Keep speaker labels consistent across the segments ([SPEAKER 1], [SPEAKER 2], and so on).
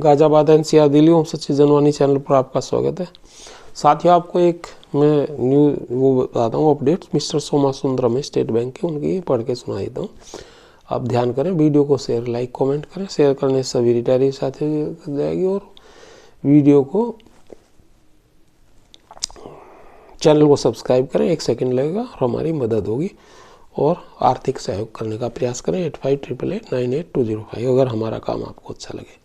[SPEAKER 1] Ghaziabad NCR Delhi ओम सच्ची Janvani channel पर आपका स्वागत है। साथियों, आपको एक मैं वो बताता हूँ अपडेट मिस्टर सोमा सुंदरम है स्टेट बैंक के, उनकी पढ़ के सुना देता हूँ। आप ध्यान करें, वीडियो को शेयर लाइक कमेंट करें। शेयर करने से सभी रिटायरी साथी जाएगी और वीडियो को चैनल को सब्सक्राइब करें। 1 सेकंड लगेगा और हमारी मदद होगी। और आर्थिक सहयोग करने का प्रयास करें 8588898205 अगर हमारा काम आपको अच्छा लगे।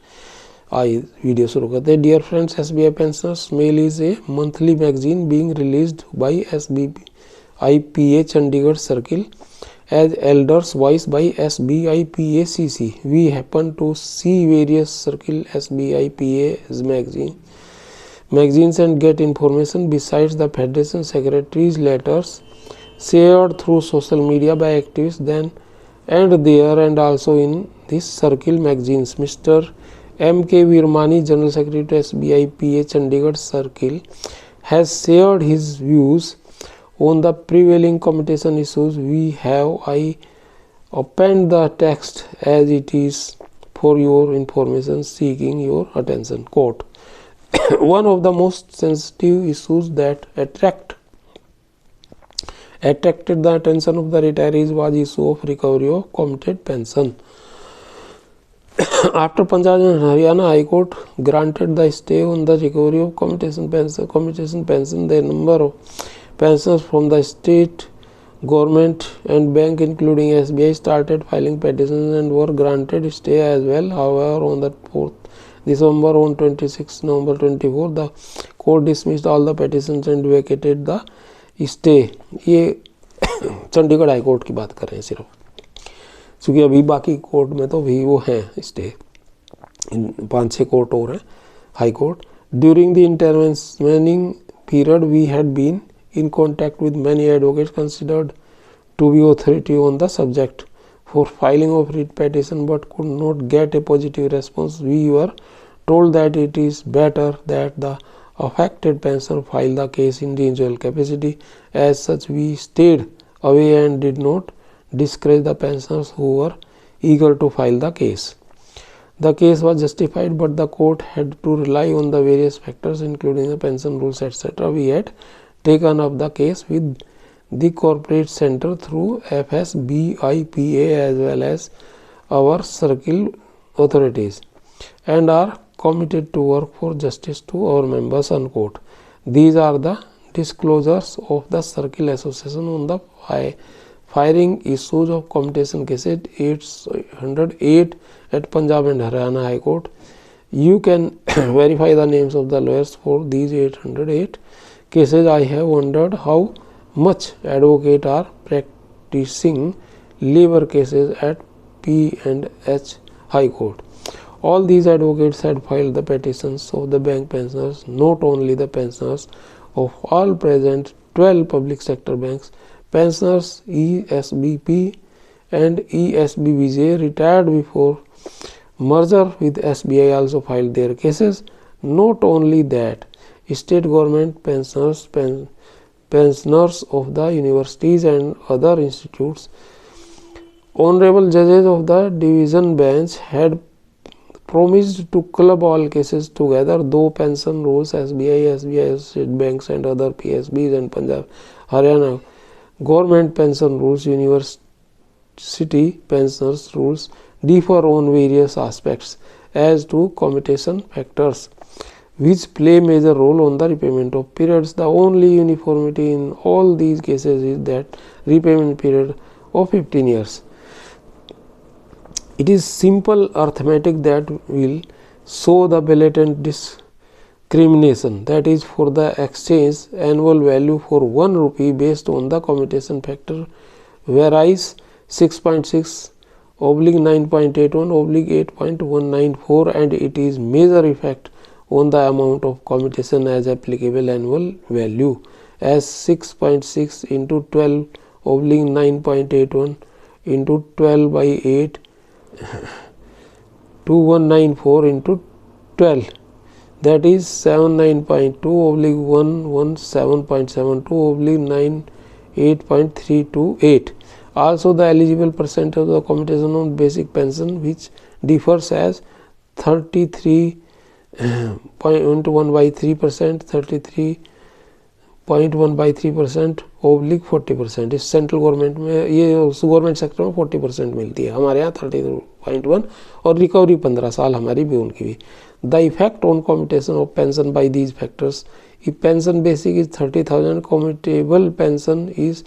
[SPEAKER 1] आइए वीडियो शुरू करते हैं। Dear friends, SBI pensioners mail is a monthly magazine being released by SBIPA Chandigarh circle as elders voice by SBIPACC. We happen to see various circle SBIPA's magazines and get information besides the Federation Secretary's letters shared through social media by activists then and there and also in this circle magazines. Mr. M.K. Virmani, General Secretary to SBIPA Chandigarh Circle, has shared his views on the prevailing commutation issues. I append the text as it is for your information, seeking your attention. Quote, one of the most sensitive issues that attracted the attention of the retirees was issue of recovery of commuted pension. After Punjab and Haryana High Court granted the stay on the recovery of commutation pension, the number of pensioners from the state government and bank including SBI started filing petitions and were granted stay as well. However, on the 4th December, on 26 November 24, the court dismissed all the petitions and vacated the stay. ये Chandigarh high court की बात कर रहे हैं सिर्फ, क्योंकि अभी बाकी कोर्ट में तो भी वो हैं स्टे, 5-6 कोर्ट और हैं high court. During the intervening period we had been in contact with many advocates considered to be authority on the subject for filing of writ petition but could not get a positive response. We were told that it is better that the affected pensioner file the case in individual capacity. As such, we stayed away and did not discourage the pensioners who were eager to file the case. The case was justified, but the court had to rely on the various factors including the pension rules etc. We had taken up the case with the corporate center through FSBIPA as well as our circle authorities and are committed to work for justice to our members. Unquote. These are the disclosures of the Circle Association on the firing issues of commutation cases 808 at Punjab and Haryana High Court. You can verify the names of the lawyers for these 808 cases. I have wondered how much advocates are practicing labor cases at P&H High Court. All these advocates had filed the petitions of the bank pensioners, not only the pensioners of all present 12 public sector banks. Pensioners ESBP and ESBBJ retired before merger with SBI also filed their cases. Not only that, state government pensioners of the universities and other institutes, honorable judges of the division bench had promised to club all cases together, though pension rules SBI, state banks and other PSBs and Punjab, Haryana government pension rules, university pensioners rules differ on various aspects as to commutation factors which play major role on the repayment of periods. The only uniformity in all these cases is that repayment period of 15 years. It is simple arithmetic that will show the blatant discrimination, that is, for the exchange annual value for 1 rupee based on the commutation factor varies 6.6/9.81/8.194 and it is major effect on the amount of commutation as applicable annual value as 6.6 into 12/9.81 into 12 by 8 2194 into 12, that is 79.2/117.72/98.328. Also, the eligible percentage of the commutation on basic pension which differs as 33.1/3%, 33.1/3% oblique 40%। इस central government में, ये government sector में 40% मिलती है, हमारे यहाँ 33.1, और recovery 15 साल हमारी भी उनकी भी। The effect on commutation of pension by these factors, pension basic is 30,000, commutable pension is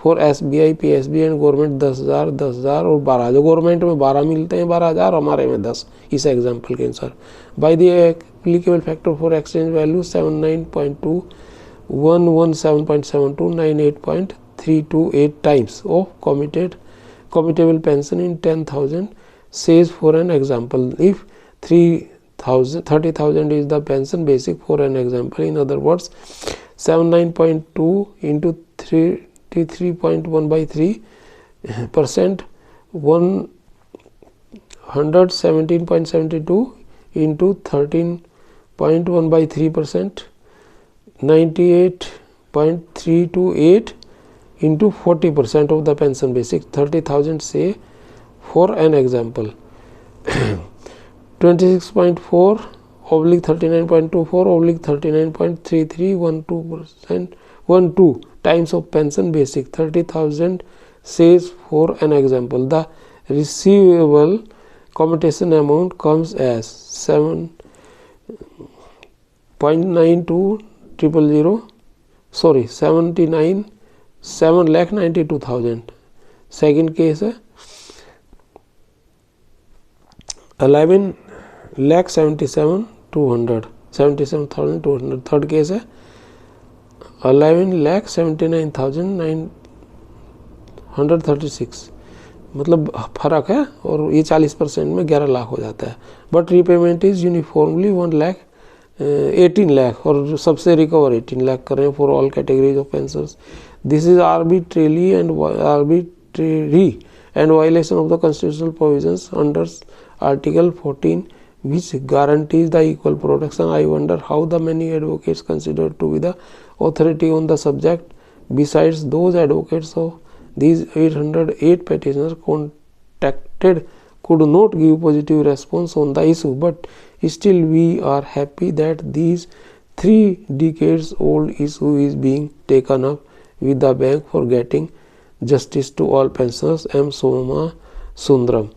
[SPEAKER 1] for SBI, PSB and government 10,000, 10,000 और 12। जो गवर्नमेंट में 12 मिलते हैं 12,000, हमारे में 10, इस एग्जाम्पल के अनुसार। By the applicable factor for exchange value 79.2, 117.72, 98.328 times of commutable pension in 10,000 says for an example, if 30,000 is the pension basic for an example, in other words 79.2 into 33.1/3%, 117.72 into 13.1/3%, 98.328 into 40% of the pension basic, 30,000 say for an example. 26.4 oblique 39.24 oblique 39.3312% 12 times of pension basic, 30,000 says for an example. The receivable commutation amount comes as 7,92,000. Second case है 11,77,200, 77,200. Third case है 11,79,936. मतलब फर्क है, और ये 40% में 11 लाख हो जाता है। But repayment is uniformly 1,18 lakh, और सबसे रिकवर 18 लाख कर रहे हैं for all categories of pensioners. This is arbitrary and violation of the constitutional provisions under Article 14, which guarantees the equal protection. I wonder how the many advocates considered to be the authority on the subject, besides those advocates of these 808 petitioners contacted, could not give positive response on the issue. But still we are happy that these 3 decades old issue is being taken up with the bank for getting justice to all pensioners. M. Soma Sundaram.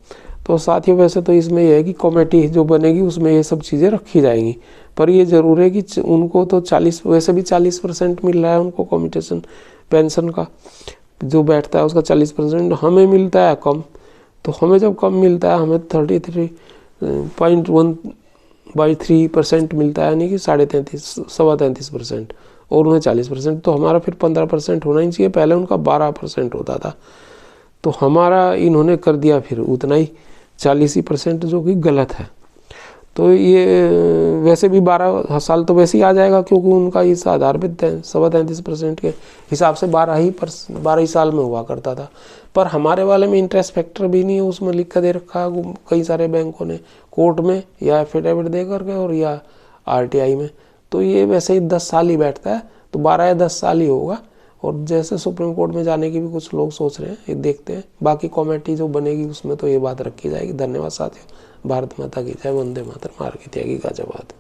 [SPEAKER 1] तो साथियों, वैसे तो इसमें यह है कि committee जो बनेगी उसमें ये सब चीज़ें रखी जाएंगी, पर ये ज़रूर है कि उनको तो 40, वैसे भी 40% मिल रहा है उनको कम्यूटेशन पेंशन का, जो बैठता है उसका 40%, हमें मिलता है कम। तो हमें जब कम मिलता है, हमें 33.1/3% मिलता है, यानी कि 33.5% और उन्हें 40%, तो हमारा फिर 15% होना ही चाहिए। पहले उनका 12% होता था, तो हमारा इन्होंने कर दिया फिर उतना ही 40%, जो कि गलत है। तो ये वैसे भी 12 साल तो वैसे ही आ जाएगा, क्योंकि उनका इस आधारभूत 33% के हिसाब से 12 ही साल में हुआ करता था। पर हमारे वाले में इंटरेस्ट फैक्टर भी नहीं है, उसमें लिख कर दे रखा है कई सारे बैंकों ने कोर्ट में, या एफिडेविट दे करके, और या RTI में। तो ये वैसे ही 10 साल ही बैठता है, तो 12 या 10 साल ही होगा। और जैसे सुप्रीम कोर्ट में जाने की भी कुछ लोग सोच रहे हैं, ये देखते हैं। बाकी कमेटी जो बनेगी उसमें तो ये बात रखी जाएगी। धन्यवाद साथियों। भारत माता की जय। वंदे मातरम। भारत की त्यागी गाजियाबाद।